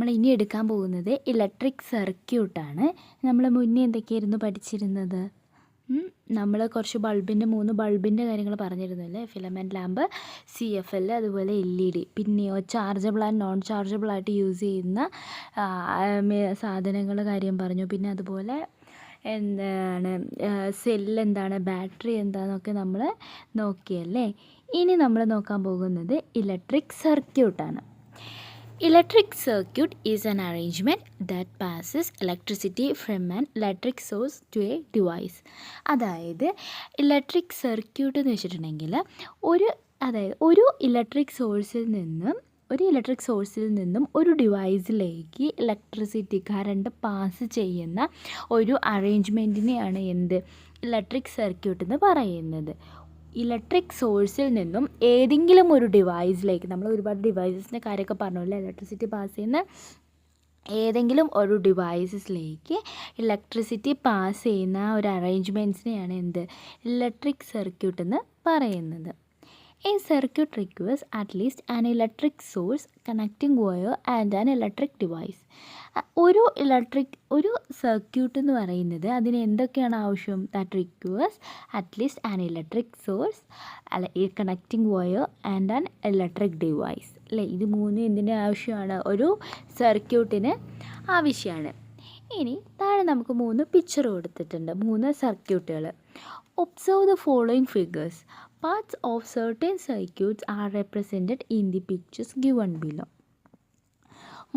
നമ്മൾ ഇനി എടുക്കാൻ പോകുന്നത് ഇലക്ട്രിക് സർക്യൂട്ടാണ്. നമ്മൾ മുന്നേ എന്തൊക്കെയായിരുന്നു പഠിച്ചിരുന്നത്? നമ്മൾ കുറച്ച് മൂന്ന് ബൾബിൻ്റെ കാര്യങ്ങൾ പറഞ്ഞിരുന്നല്ലേ. ഫിലമെൻറ്റ് ലാമ്പ്, CFL, അതുപോലെ LED. പിന്നെയോ ചാർജബിൾ ആൻഡ് നോൺ ചാർജബിൾ ആയിട്ട് യൂസ് ചെയ്യുന്ന സാധനങ്ങളുടെ കാര്യം പറഞ്ഞു. പിന്നെ അതുപോലെ എന്താണ് സെല്ല്, ബാറ്ററി എന്താണെന്നൊക്കെ നമ്മൾ നോക്കിയല്ലേ. ഇനി നമ്മൾ നോക്കാൻ പോകുന്നത് ഇലക്ട്രിക് സർക്യൂട്ടാണ്. Electric circuit is an arrangement that passes electricity from an electric source to a device. അതായത് ഇലക്ട്രിക് സർക്യൂട്ട് എന്ന് വെച്ചിട്ടുണ്ടെങ്കിൽ ഒരു ഇലക്ട്രിക് സോഴ്സിൽ നിന്നും ഒരു ഡിവൈസിലേക്ക് കറണ്ട് പാസ് ചെയ്യുന്ന ഒരു അറേഞ്ച്മെൻറ്റിനെയാണ് ഇലക്ട്രിക് സർക്യൂട്ട് എന്ന് പറയുന്നത്. ഇലക്ട്രിക് സോഴ്സിൽ നിന്നും ഏതെങ്കിലും ഒരു ഡിവൈസിലേക്ക്, നമ്മൾ ഒരുപാട് ഡിവൈസസിൻ്റെ കാര്യമൊക്കെ പറഞ്ഞല്ലോ, ഇലക്ട്രിസിറ്റി പാസ് ചെയ്യുന്ന ഏതെങ്കിലും ഒരു ഡിവൈസസിലേക്ക് ഇലക്ട്രിസിറ്റി പാസ് ചെയ്യുന്ന ഒരു അറേഞ്ച്മെൻറ്റ്സിനെയാണ് ഇലക്ട്രിക് സർക്യൂട്ട് എന്ന് പറയുന്നത്. A circuit requires at least an electric source, connecting wire and an electric device. ഒരു സർക്യൂട്ട് എന്ന് പറയുന്നത് അതിന് എന്തൊക്കെയാണ് ആവശ്യം? That requires at least an electric source, connecting wire and an electric device അല്ലേ. ഇത് മൂന്നും എന്തിൻ്റെ ആവശ്യമാണ്? ഒരു സർക്യൂട്ടിന് ആവശ്യമാണ്. ഇനി താഴെ നമുക്ക് 3 പിക്ചർ കൊടുത്തിട്ടുണ്ട്, 3 സർക്യൂട്ടുകൾ. Observe the following figures. Parts of certain circuits are represented in the pictures given below.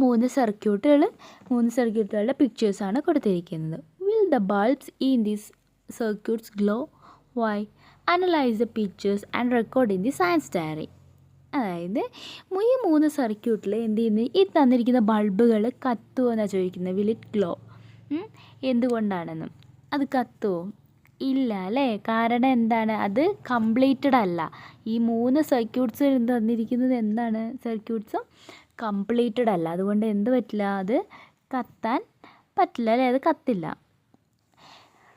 3 സർക്യൂട്ടുകളുടെ പിക്ചേഴ്സാണ് കൊടുത്തിരിക്കുന്നത്. Will the bulbs in these circuits glow? Why? Analyze the pictures and record in the science diary. അതായത് ഈ 3 സർക്യൂട്ടിൽ ഈ തന്നിരിക്കുന്ന ബൾബുകൾ കത്തുമോ എന്നാണ് ചോദിക്കുന്നത്. Will it glow? എന്തുകൊണ്ടാണെന്നും. അത് കത്തുമോ? ഇല്ല അല്ലേ. കാരണം എന്താണ്? അത് കംപ്ലീറ്റഡ് അല്ല. ഈ 3 സർക്യൂട്ട്സ് തന്നിരിക്കുന്നത് സർക്യൂട്ട്സും കംപ്ലീറ്റഡ് അല്ല. അതുകൊണ്ട് പറ്റില്ല? അത് കത്താൻ പറ്റില്ല അല്ലേ. അത് കത്തില്ല.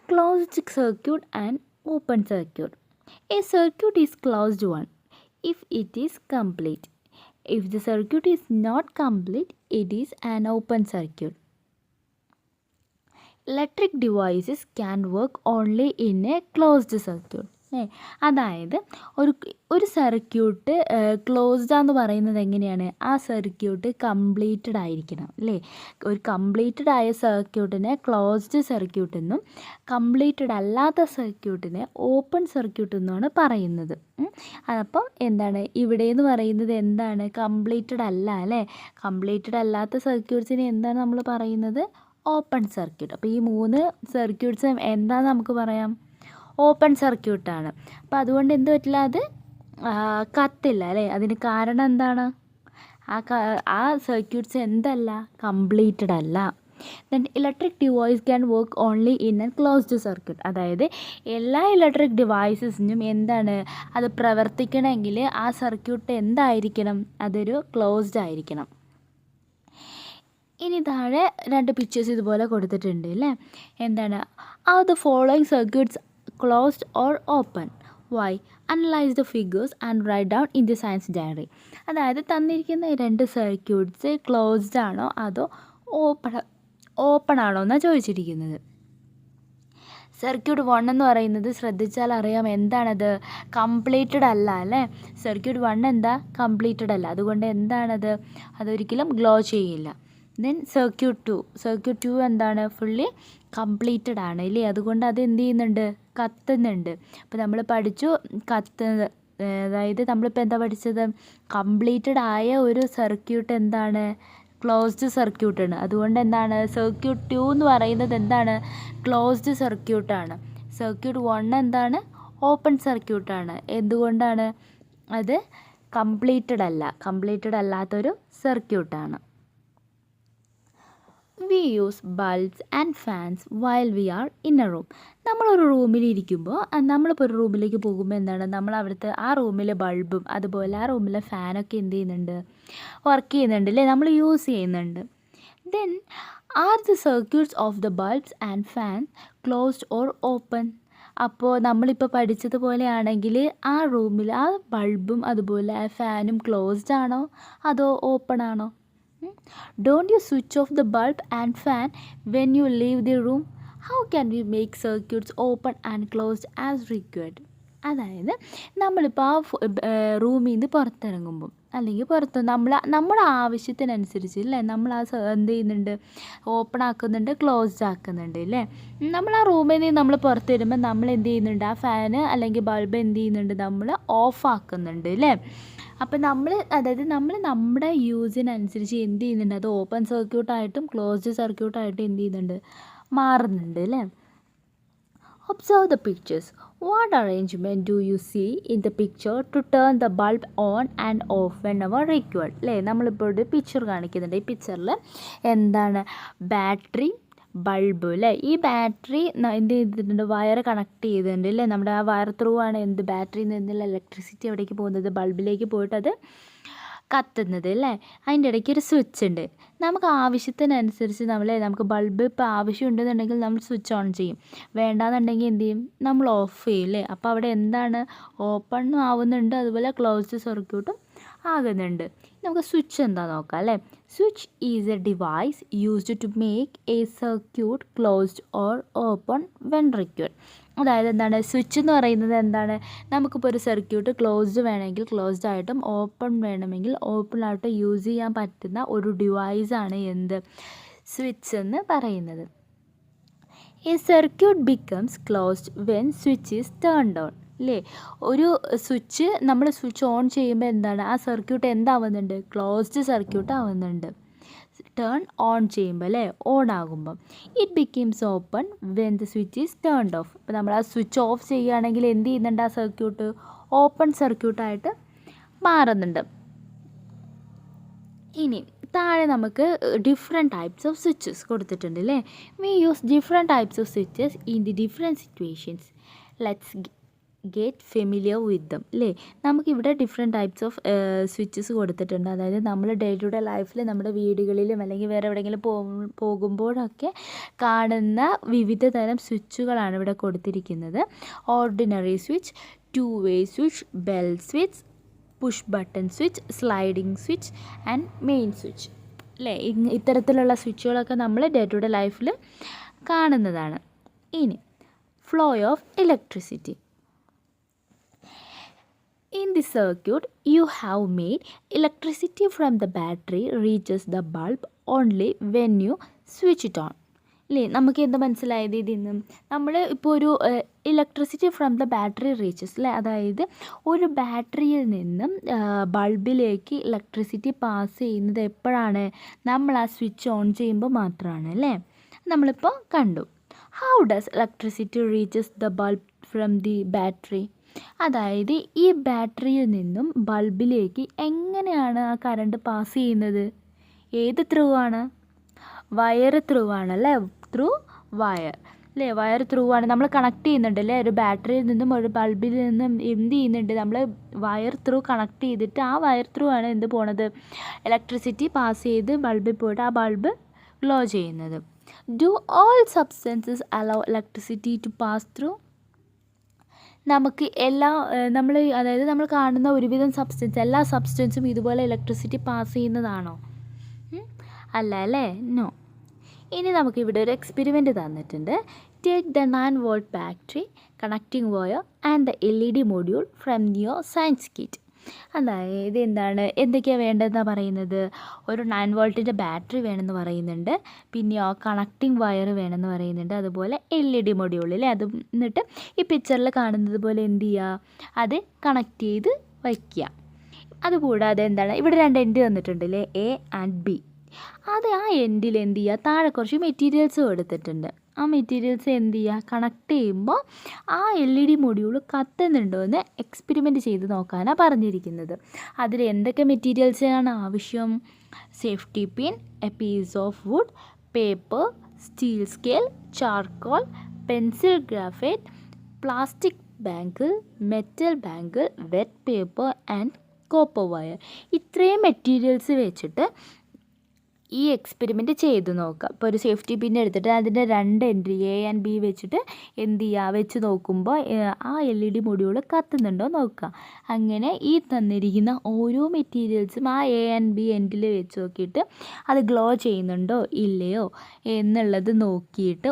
Closed circuit and open circuit. A circuit is closed one if it is complete. If the circuit is not complete, it is an open circuit. Electric devices can work only in a closed circuit. അതായത് ഒരു circuit closed ആണെന്ന് പറയുന്നത് എങ്ങനെയാണ്? ആ circuit completed ആയിരിക്കണം അല്ലേ. ഒരു completed ആയ സർക്യൂട്ടിനെ ക്ലോസ്ഡ് സർക്യൂട്ട് എന്നും കംപ്ലീറ്റഡ് അല്ലാത്ത സർക്യൂട്ടിനെ ഓപ്പൺ സർക്യൂട്ട് എന്നാണ് പറയുന്നത്. അപ്പം ഇവിടെ എന്ന് പറയുന്നത് കംപ്ലീറ്റഡ് അല്ല അല്ലേ. കംപ്ലീറ്റഡ് അല്ലാത്ത സർക്യൂട്ട്സിനെ എന്താണ് നമ്മൾ പറയുന്നത്? Open circuit. അപ്പോൾ ഈ 3 സർക്യൂട്ട്സ് എന്താണെന്ന് നമുക്ക് പറയാം? ഓപ്പൺ സർക്യൂട്ടാണ്. അപ്പോൾ അതുകൊണ്ട് പറ്റില്ല? അത് കത്തില്ല അല്ലേ. അതിന് കാരണം എന്താണ്? ആ സർക്യൂട്ട്സ് കംപ്ലീറ്റഡ് അല്ല. Then electric device can work only in A closed circuit. അതായത് എല്ലാ ഇലക്ട്രിക് ഡിവൈസസിനും അത് പ്രവർത്തിക്കണമെങ്കിൽ ആ സർക്യൂട്ട് എന്തായിരിക്കണം? അതൊരു ക്ലോസ്ഡ് ആയിരിക്കണം. ഇനി താഴെ 2 പിക്ചേഴ്സ് ഇതുപോലെ കൊടുത്തിട്ടുണ്ട് അല്ലേ. Are the following circuits closed or open? Why? Analyse the figures and write down in the science diary. അതായത് തന്നിരിക്കുന്ന 2 സർക്യൂട്ട്സ് ക്ലോസ്ഡ് ആണോ അതോ ഓപ്പൺ ആണോ എന്നാണ് ചോദിച്ചിരിക്കുന്നത്. സർക്യൂട്ട് 1 എന്ന് പറയുന്നത് ശ്രദ്ധിച്ചാൽ അറിയാം എന്താണത്? കംപ്ലീറ്റഡ് അല്ല അല്ലേ. സർക്യൂട്ട് 1 കംപ്ലീറ്റഡ് അല്ല. അതുകൊണ്ട് അതൊരിക്കലും ഗ്ലോ ചെയ്യില്ല. ദെൻ സർക്യൂട്ട് 2 ഫുള്ളി കംപ്ലീറ്റഡ് ആണ് ഇല്ലേ. അതുകൊണ്ട് അത് കത്തുന്നുണ്ട്. അപ്പോൾ നമ്മൾ പഠിച്ചു അതായത് നമ്മളിപ്പോൾ പഠിച്ചത്? കംപ്ലീറ്റഡ് ആയ ഒരു സർക്യൂട്ട് ക്ലോസ്ഡ് സർക്യൂട്ടാണ്. അതുകൊണ്ട് സർക്യൂട്ട് 2 എന്ന് പറയുന്നത് ക്ലോസ്ഡ് സർക്യൂട്ടാണ്. സർക്യൂട്ട് 1 ഓപ്പൺ സർക്യൂട്ടാണ്. എന്തുകൊണ്ടാണ്? അത് കംപ്ലീറ്റഡ് അല്ലാത്തൊരു സർക്യൂട്ടാണ്. We use bulbs and fans while we are in a room. നമ്മളൊരു റൂമിലിരിക്കുമ്പോൾ, നമ്മളിപ്പോൾ ഒരു റൂമിലേക്ക് പോകുമ്പോൾ നമ്മൾ അവിടുത്തെ ആ റൂമിലെ ബൾബും അതുപോലെ ആ റൂമിലെ ഫാനൊക്കെ വർക്ക് ചെയ്യുന്നുണ്ട് അല്ലേ. നമ്മൾ യൂസ് ചെയ്യുന്നുണ്ട്. Then are the circuits of the bulbs and fan closed or open? അപ്പോൾ നമ്മളിപ്പോൾ പഠിച്ചതുപോലെയാണെങ്കിൽ ആ റൂമിൽ ആ ബൾബും അതുപോലെ ആ ഫാനും ക്ലോസ്ഡ് ആണോ അതോ ഓപ്പൺ ആണോ? Don't you switch off the bulb and fan when you leave the room? How can we make circuits open and closed as required? അതായത് നമ്മളിപ്പോൾ ആ റൂമിൽ നിന്ന് പുറത്തിറങ്ങുമ്പം അല്ലെങ്കിൽ പുറത്ത് നമ്മുടെ ആവശ്യത്തിനനുസരിച്ച് അല്ലേ നമ്മൾ എന്ത് ചെയ്യുന്നുണ്ട്, ഓപ്പൺ ആക്കുന്നുണ്ട്, ക്ലോസ്ഡ് ആക്കുന്നുണ്ട് അല്ലേ. നമ്മൾ ആ റൂമിൽ നിന്ന് നമ്മൾ പുറത്ത് വരുമ്പോൾ നമ്മൾ എന്ത് ചെയ്യുന്നുണ്ട്, ആ ഫാന് അല്ലെങ്കിൽ ബൾബ് എന്ത് ചെയ്യുന്നുണ്ട്, നമ്മൾ ഓഫ് ആക്കുന്നുണ്ട് അല്ലേ. അപ്പോൾ അതായത് നമ്മുടെ യൂസിനനുസരിച്ച് എന്ത് ചെയ്യുന്നുണ്ട്, അത് ഓപ്പൺ സർക്യൂട്ടായിട്ടും ക്ലോസ്ഡ് സർക്യൂട്ടായിട്ടും എന്ത് ചെയ്യുന്നുണ്ട്, മാറുന്നുണ്ട് അല്ലേ. Observe the pictures. What arrangement do you see in the picture to turn the bulb on and off whenever required? അല്ലേ, നമ്മളിപ്പോൾ ഒരു പിക്ചർ കാണിക്കുന്നുണ്ട്. ഈ പിക്ചറിൽ എന്താണ്, ബാറ്ററി, ബൾബ് അല്ലേ. ഈ ബാറ്ററി എന്ത് ചെയ്തിട്ടുണ്ട്, വയർ കണക്ട് ചെയ്തിട്ടുണ്ട് അല്ലേ. നമ്മുടെ ആ വയർ ത്രൂ ആണ് എന്ത്, ബാറ്ററിയിൽ നിന്നുള്ള ഇലക്ട്രിസിറ്റി എവിടേക്ക് പോകുന്നത്, ബൾബിലേക്ക് പോയിട്ട് അത് കത്തുന്നത് അല്ലേ. അതിൻ്റെ ഇടയ്ക്ക് ഒരു സ്വിച്ച് ഉണ്ട്. നമുക്ക് ആവശ്യത്തിനനുസരിച്ച് നമുക്ക് ബൾബ് ഇപ്പോൾ ആവശ്യമുണ്ടെന്നുണ്ടെങ്കിൽ നമ്മൾ സ്വിച്ച് ഓൺ ചെയ്യും, വേണ്ടാന്നുണ്ടെങ്കിൽ എന്ത് ചെയ്യും, നമ്മൾ ഓഫ് ചെയ്യും അല്ലേ. അപ്പോൾ അവിടെ എന്താണ്, ഓപ്പണും ആവുന്നുണ്ട്, അതുപോലെ ക്ലോസ്ഡ് സർക്യൂട്ടും ആകുന്നുണ്ട്. നമുക്ക് സ്വിച്ച് എന്താ നോക്കാം അല്ലേ. Switch is a device used to make a circuit closed or open when required. അതായത് എന്താണ്, സ്വിച്ച് എന്ന് പറയുന്നത് എന്താണ്, നമുക്കിപ്പോൾ ഒരു സർക്യൂട്ട് ക്ലോസ്ഡ് വേണമെങ്കിൽ ക്ലോസ്ഡ് ആയിട്ടും ഓപ്പൺ വേണമെങ്കിൽ ഓപ്പൺ ആയിട്ടും യൂസ് ചെയ്യാൻ പറ്റുന്ന ഒരു ഡിവൈസാണ് എന്ത്, സ്വിച്ച് എന്ന് പറയുന്നത്. A circuit becomes closed when switch is turned on അല്ലേ. ഒരു സ്വിച്ച് നമ്മൾ സ്വിച്ച് ഓൺ ചെയ്യുമ്പോൾ എന്താണ്, ആ സർക്യൂട്ട് എന്താവുന്നുണ്ട്, ക്ലോസ്ഡ് സർക്യൂട്ട് ആവുന്നുണ്ട്. ടേൺ ഓൺ ചെയ്യുമ്പോൾ അല്ലേ, ഓൺ ആകുമ്പോൾ. It becomes open when the switch is turned of. ഇപ്പോൾ നമ്മൾ ആ സ്വിച്ച് ഓഫ് ചെയ്യുകയാണെങ്കിൽ എന്ത് ചെയ്യുന്നുണ്ട്, ആ സർക്യൂട്ട് ഓപ്പൺ സർക്യൂട്ടായിട്ട് മാറുന്നുണ്ട്. ഇനി താഴെ നമുക്ക് ഡിഫറെൻറ്റ് ടൈപ്സ് ഓഫ് സ്വിച്ചസ് കൊടുത്തിട്ടുണ്ട് അല്ലേ. We use different types of switches in the different situations. Let's get familiar with dum അല്ലേ. നമുക്കിവിടെ ഡിഫറെൻറ്റ് ടൈപ്സ് ഓഫ് സ്വിച്ചസ് കൊടുത്തിട്ടുണ്ട്. അതായത് നമ്മൾ ഡേ ടു ഡേ ലൈഫിൽ നമ്മുടെ വീടുകളിലും അല്ലെങ്കിൽ വേറെ എവിടെയെങ്കിലും പോകുമ്പോഴൊക്കെ കാണുന്ന വിവിധ തരം സ്വിച്ചുകളാണ് ഇവിടെ കൊടുത്തിരിക്കുന്നത്. Ordinary switch, to way switch, bell switch, push button switch, sliding switch and main switch അല്ലേ. ഇത്തരത്തിലുള്ള സ്വിച്ചുകളൊക്കെ നമ്മൾ ഡേ ടു ഡേ ലൈഫിൽ കാണുന്നതാണ്. ഇനി flow of electricity. In the circuit you have made, electricity from the battery reaches the bulb only when you switch it on അല്ലേ. നമുക്ക് എന്താ മനസ്സിലായത് ഇതിൽ നിന്നും, നമ്മൾ ഇപ്പോൾ ഒരു electricity from the battery reaches അല്ലേ. അതായത് ഒരു ബാറ്ററിയിൽ നിന്നും ബൾബിലേക്ക് ഇലക്ട്രിസിറ്റി പാസ് ചെയ്യുന്നത് എപ്പോഴാണ്, നമ്മൾ ആ സ്വിച്ച് ഓൺ ചെയ്യുമ്പോൾ മാത്രമാണ് അല്ലേ. നമ്മളിപ്പോൾ കണ്ടു. How does electricity reaches the bulb from the battery. അതായത് ഈ ബാറ്ററിയിൽ നിന്നും ബൾബിലേക്ക് എങ്ങനെയാണ് ആ കറണ്ട് പാസ് ചെയ്യുന്നത്, ഏത് ത്രൂ ആണ്, വയർ ത്രൂ ആണല്ലേ, ത്രൂ വയർ അല്ലേ. വയർ ത്രൂ ആണ് നമ്മൾ കണക്ട് ചെയ്യുന്നുണ്ട് അല്ലേ. ഒരു ബാറ്ററിയിൽ നിന്നും ഒരു ബൾബിൽ നിന്നും എന്ത് ചെയ്യുന്നുണ്ട്, നമ്മൾ വയർ ത്രൂ കണക്ട് ചെയ്തിട്ട് ആ വയർ ത്രൂ ആണ് എന്ത് പോണത്, ഇലക്ട്രിസിറ്റി പാസ് ചെയ്ത് ബൾബിൽ പോയിട്ട് ആ ബൾബ് ഗ്ലോ ചെയ്യുന്നത്. Do all substances allow electricity to pass through. നമുക്ക് അതായത് നമ്മൾ കാണുന്ന ഒരുവിധം എല്ലാ സബ്സ്റ്റൻസും ഇതുപോലെ ഇലക്ട്രിസിറ്റി പാസ് ചെയ്യുന്നതാണോ, അല്ല അല്ലേ, നോ. ഇനി നമുക്കിവിടെ ഒരു എക്സ്പെരിമെൻറ്റ് തന്നിട്ടുണ്ട്. Take the 9 volt battery, connecting wire and the LED module from your science kit. അതായത് എന്തൊക്കെയാണ് വേണ്ടതെന്നാണ് പറയുന്നത്, ഒരു 9 വോൾട്ടിൻ്റെ ബാറ്ററി വേണമെന്ന് പറയുന്നുണ്ട്, പിന്നെയോ കണക്റ്റിംഗ് വയർ വേണമെന്ന് പറയുന്നുണ്ട്, അതുപോലെ LED മൊഡ്യൂളിൽ അത് എന്നിട്ട് ഈ പിക്ചറിൽ കാണുന്നത് പോലെ എന്ത് ചെയ്യുക, അത് കണക്ട് ചെയ്ത് വയ്ക്കുക. അതുകൂടാതെ ഇവിടെ 2 എൻഡ് തന്നിട്ടുണ്ടല്ലേ, A ആൻഡ് B. അത് ആ എൻഡിൽ എന്ത് ചെയ്യുക, താഴെ കുറച്ച് മെറ്റീരിയൽസ് കൊടുത്തിട്ടുണ്ട്. ആ മെറ്റീരിയൽസ് എന്ത് ചെയ്യുക, കണക്ട് ചെയ്യുമ്പോൾ ആ LED മൊഡ്യൂൾ കത്തുന്നുണ്ടോ എന്ന് എക്സ്പെരിമെൻറ്റ് ചെയ്ത് നോക്കാനാണ് പറഞ്ഞിരിക്കുന്നത്. അതിൽ എന്തൊക്കെ മെറ്റീരിയൽസാണ് ആവശ്യം, safety pin, a piece of wood, paper, steel scale, charcoal, pencil graphite, plastic bangle, metal bangle, wet paper and copper wire. ഇത്രയും മെറ്റീരിയൽസ് വെച്ചിട്ട് ഈ എക്സ്പെരിമെൻറ്റ് ചെയ്ത് നോക്കുക. ഇപ്പോൾ ഒരു സേഫ്റ്റി പിൻ എടുത്തിട്ട് അതിൻ്റെ 2 എൻട്രി എ ആൻഡ് ബി വെച്ചിട്ട് എന്ത് ചെയ്യുക, വെച്ച് നോക്കുമ്പോൾ ആ LED മൊഡ്യൂൾ കത്തുന്നുണ്ടോ നോക്കുക. അങ്ങനെ ഈ തന്നിരിക്കുന്ന ഓരോ മെറ്റീരിയൽസും ആ എ ആൻഡ് ബി എൻഡിൽ വെച്ച് നോക്കിയിട്ട് അത് ഗ്ലോ ചെയ്യുന്നുണ്ടോ ഇല്ലയോ എന്നുള്ളത് നോക്കിയിട്ട്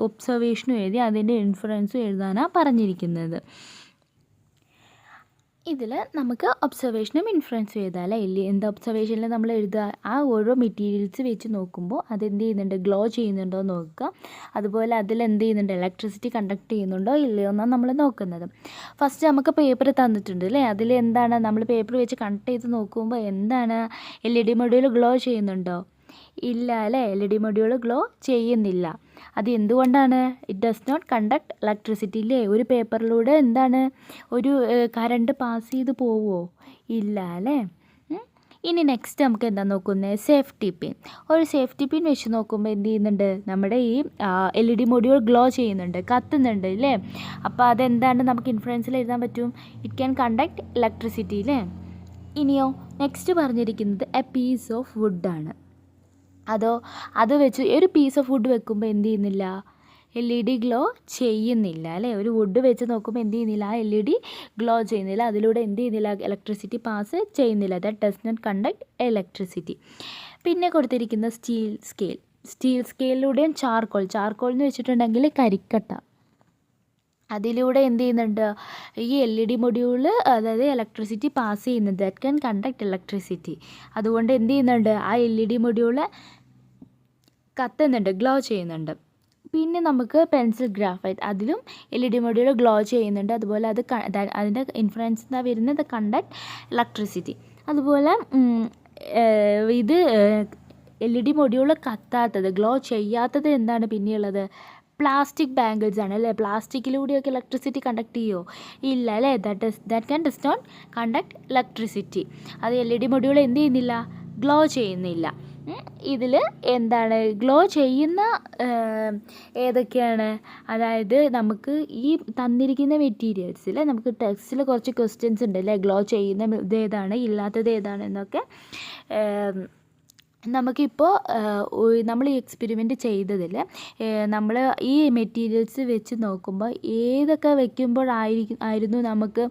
ഒബ്സർവേഷനും എഴുതി അതിൻ്റെ ഇൻഫറൻസും എഴുതാനാണ് പറഞ്ഞിരിക്കുന്നത്. ഇതിൽ നമുക്ക് ഒബ്സർവേഷനും ഇൻഫറൻസും എഴുതാം അല്ലേ. എന്ത് ഒബ്സർവേഷനിൽ നമ്മൾ എഴുതുക, ആ ഓരോ മെറ്റീരിയൽസ് വെച്ച് നോക്കുമ്പോൾ അതെന്ത് ചെയ്യുന്നുണ്ട്, ഗ്ലോ ചെയ്യുന്നുണ്ടോ നോക്കുക. അതുപോലെ അതിൽ എന്ത് ചെയ്യുന്നുണ്ട്, ഇലക്ട്രിസിറ്റി കണ്ടക്ട് ചെയ്യുന്നുണ്ടോ ഇല്ലയോ എന്നാണ് നമ്മൾ നോക്കുന്നത്. ഫസ്റ്റ് നമുക്ക് പേപ്പർ തന്നിട്ടുണ്ട് അല്ലേ. അതിൽ എന്താണ്, നമ്മൾ പേപ്പർ വെച്ച് കണക്ട് ചെയ്ത് നോക്കുമ്പോൾ എന്താണ്, LED മൊഡ്യൂൾ ഗ്ലോ ചെയ്യുന്നുണ്ടോ ഇല്ല അല്ലേ. LED മൊഡ്യൂൾ ഗ്ലോ ചെയ്യുന്നില്ല. അത് എന്തുകൊണ്ടാണ്, it does not conduct electricity ഇല്ലേ. ഒരു പേപ്പറിലൂടെ എന്താണ്, ഒരു കറണ്ട് പാസ് ചെയ്ത് പോവുമോ ഇല്ല അല്ലേ. ഇനി നെക്സ്റ്റ് നമുക്ക് എന്താ നോക്കുന്നത്, സേഫ്റ്റി പിൻ. ഒരു സേഫ്റ്റി പിൻ വെച്ച് നോക്കുമ്പോൾ എന്ത് ചെയ്യുന്നുണ്ട്, നമ്മുടെ ഈ LED മൊഡ്യൂൾ ഗ്ലോ ചെയ്യുന്നുണ്ട്, കത്തുന്നുണ്ട് ഇല്ലേ. അപ്പോൾ അതെന്താണ്, നമുക്ക് ഇൻഫ്ലുവൻസിൽ എഴുതാൻ പറ്റും, ഇറ്റ് ക്യാൻ കണ്ടക്ട് ഇലക്ട്രിസിറ്റി ഇല്ലേ. ഇനിയോ നെക്സ്റ്റ് പറഞ്ഞിരിക്കുന്നത് എ പീസ് ഓഫ് വുഡാണ്. അത് വെച്ച് ഒരു പീസ് ഓഫ് വുഡ് വെക്കുമ്പോൾ എന്ത് ചെയ്യുന്നില്ല, LED ഗ്ലോ ചെയ്യുന്നില്ല അല്ലേ. ഒരു വുഡ് വെച്ച് നോക്കുമ്പോൾ എന്ത് ചെയ്യുന്നില്ല, ആ LED ഗ്ലോ ചെയ്യുന്നില്ല, അതിലൂടെ എന്ത് ചെയ്യുന്നില്ല, ഇലക്ട്രിസിറ്റി പാസ് ചെയ്യുന്നില്ല. That does not conduct electricity. പിന്നെ കൊടുത്തിരിക്കുന്ന സ്റ്റീൽ സ്കെയിലിലൂടെയും ചാർക്കോൾ എന്ന് വെച്ചിട്ടുണ്ടെങ്കിൽ കരിക്കട്ട, അതിലൂടെ എന്ത് ചെയ്യുന്നുണ്ട്, ഈ LED മൊഡ്യൂൾ അതായത് ഇലക്ട്രിസിറ്റി പാസ് ചെയ്യുന്നത്, ദാറ്റ് ക്യാൻ കണ്ടക്ട് ഇലക്ട്രിസിറ്റി. അതുകൊണ്ട് എന്ത് ചെയ്യുന്നുണ്ട്, ആ LED മൊഡ്യൂൾ കത്തുന്നുണ്ട്, ഗ്ലോ ചെയ്യുന്നുണ്ട്. പിന്നെ നമുക്ക് പെൻസിൽ ഗ്രാഫൈറ്റ്, അതിലും LED മൊഡ്യൂൾ ഗ്ലോ ചെയ്യുന്നുണ്ട്. അതുപോലെ അതിൻ്റെ ഇൻഫ്ലുവൻസ് എന്താ വരുന്നത്, കണ്ടക്ട് ഇലക്ട്രിസിറ്റി. അതുപോലെ ഇത് LED മൊഡ്യൂൾ കത്താത്തത്, ഗ്ലോ ചെയ്യാത്തത് എന്താണ് പിന്നെയുള്ളത്, പ്ലാസ്റ്റിക് ബാംഗിൾസ് ആണ് അല്ലേ. പ്ലാസ്റ്റിക്കിലൂടെയൊക്കെ ഇലക്ട്രിസിറ്റി കണ്ടക്ട് ചെയ്യുമോ ഇല്ല അല്ലേ. That does not conduct electricity. അത് LED മൊഡ്യൂൾ എന്ത് ചെയ്യുന്നില്ല, ഗ്ലോ ചെയ്യുന്നില്ല. ഇതിൽ എന്താണ് ഗ്ലോ ചെയ്യുന്ന ഏതൊക്കെയാണ്, അതായത് നമുക്ക് ഈ തന്നിരിക്കുന്ന മെറ്റീരിയൽസിൽ നമുക്ക് ടെക്സ്റ്റിൽ കുറച്ച് ക്വസ്റ്റ്യൻസ് ഉണ്ട് അല്ലേ, ഗ്ലോ ചെയ്യുന്ന ഇത് ഏതാണ് ഇല്ലാത്തത് ഏതാണ് എന്നൊക്കെ. നമുക്കിപ്പോൾ നമ്മൾ ഈ എക്സ്പെരിമെൻറ്റ് ചെയ്തതിൽ നമ്മൾ ഈ മെറ്റീരിയൽസ് വെച്ച് നോക്കുമ്പോൾ ഏതൊക്കെ വയ്ക്കുമ്പോഴായിരുന്നു നമുക്ക്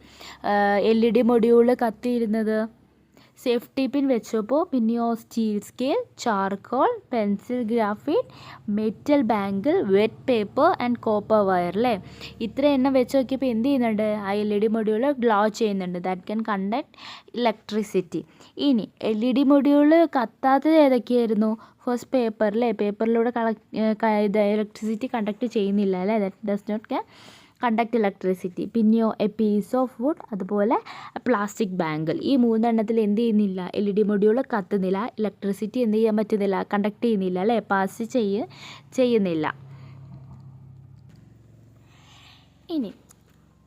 LED മൊഡ്യൂൾ കത്തിയിരുന്നത്, സേഫ്റ്റി പിൻ വെച്ചപ്പോൾ, പിന്നെയോ steel scale, charcoal, pencil graphite, metal bangle, wet paper and copper wire അല്ലേ. ഇത്ര എണ്ണം വെച്ച് നോക്കിയപ്പോൾ എന്ത് ചെയ്യുന്നുണ്ട്, ആ LED മൊഡ്യൂൾ ഗ്ലോ ചെയ്യുന്നുണ്ട്, ദാറ്റ് ക്യാൻ കണ്ടക്ട് ഇലക്ട്രിസിറ്റി. ഇനി LED മൊഡ്യൂൾ കത്താത്തത് ഏതൊക്കെയായിരുന്നു, ഫസ്റ്റ് പേപ്പർ അല്ലേ. പേപ്പറിലൂടെ ഇലക്ട്രിസിറ്റി കണ്ടക്ട് ചെയ്യുന്നില്ല അല്ലേ, that does not can conduct electricity. പിന്നെയോ എ പീസ് ഓഫ് വുഡ്, അതുപോലെ പ്ലാസ്റ്റിക് ബാങ്കിൾ. ഈ 3 എണ്ണത്തിൽ എന്ത് ചെയ്യുന്നില്ല, LED മൊഡ്യൂൾ കത്തുന്നില്ല, ഇലക്ട്രിസിറ്റി എന്ത് ചെയ്യാൻ പറ്റുന്നില്ല, കണ്ടക്ട് ചെയ്യുന്നില്ല അല്ലേ, പാസ് ചെയ്യുന്നില്ല. ഇനി